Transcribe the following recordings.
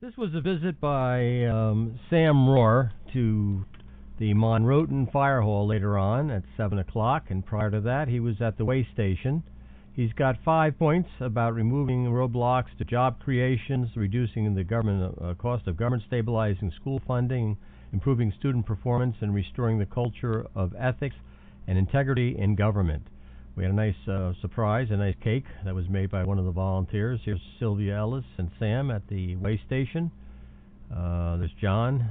This was a visit by Sam Rohrer to the Monroton Fire Hall later on at 7 o'clock, and prior to that he was at the way station. He's got 5 points about removing roadblocks to job creations, reducing the government cost of government, stabilizing school funding, improving student performance, and restoring the culture of ethics and integrity in government. We had a nice surprise, a nice cake that was made by one of the volunteers. Here's Sylvia Ellis and Sam at the way station. There's John,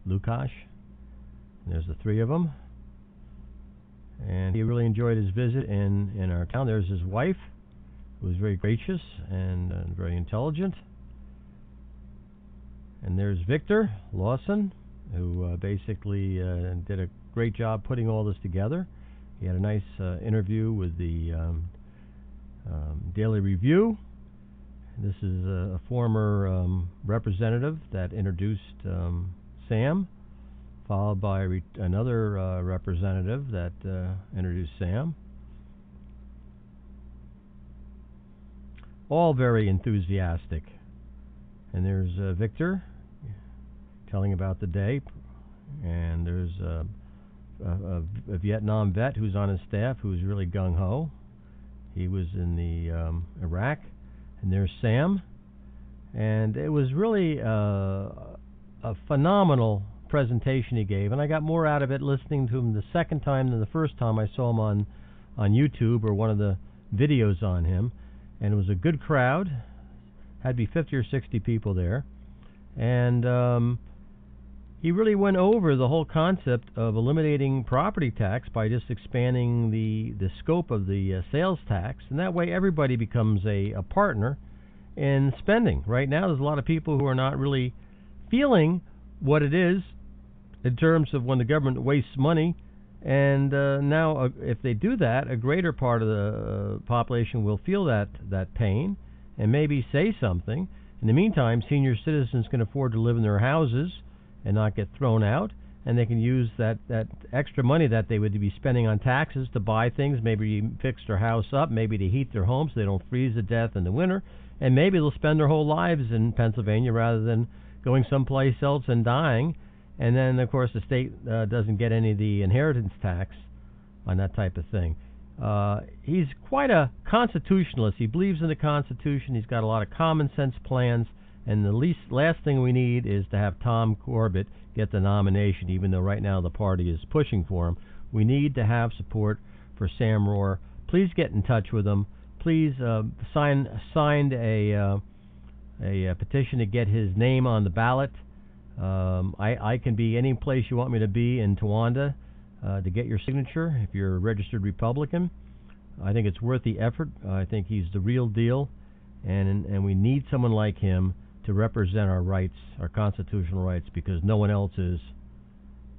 Lukash. There's the three of them. And he really enjoyed his visit in our town. There's his wife, who was very gracious and very intelligent. And there's Victor Lawson, who basically did a great job putting all this together. He had a nice interview with the Daily Review. This is a former representative that introduced Sam, followed by another representative that introduced Sam. All very enthusiastic. And there's Victor telling about the day. And there's a Vietnam vet who's on his staff who's really gung-ho. He was in the Iraq. And there's Sam. And it was really a phenomenal presentation he gave, and I got more out of it listening to him the second time than the first time I saw him on YouTube or one of the videos on him. And it was a good crowd. Had to be 50 or 60 people there. And he really went over the whole concept of eliminating property tax by just expanding the scope of the sales tax, and that way everybody becomes a partner in spending. Right now there's a lot of people who are not really feeling what it is in terms of when the government wastes money, and now if they do that, a greater part of the population will feel that pain and maybe say something. In the meantime, senior citizens can afford to live in their houses and not get thrown out, and they can use that extra money that they would be spending on taxes to buy things, maybe fix their house up, maybe to heat their homes so they don't freeze to death in the winter, and maybe they'll spend their whole lives in Pennsylvania rather than going someplace else and dying. And then, of course, the state doesn't get any of the inheritance tax on that type of thing. He's quite a constitutionalist. He believes in the Constitution. He's got a lot of common sense plans. And the last thing we need is to have Tom Corbett get the nomination, even though right now the party is pushing for him. We need to have support for Sam Rohrer. Please get in touch with him. Please signed a petition to get his name on the ballot. I can be any place you want me to be in Towanda to get your signature if you're a registered Republican. I think it's worth the effort. I think he's the real deal, and we need someone like him to represent our rights, our constitutional rights, because no one else is.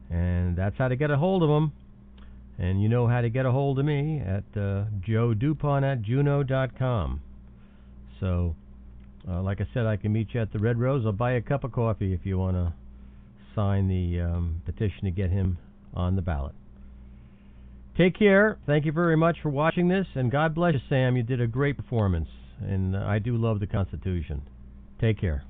And that's how to get a hold of him. And you know how to get a hold of me at joedupont@juno.com. So, like I said, I can meet you at the Red Rose. I'll buy you a cup of coffee if you want to sign the petition to get him on the ballot. Take care. Thank you very much for watching this, and God bless you, Sam. You did a great performance, and I do love the Constitution. Take care.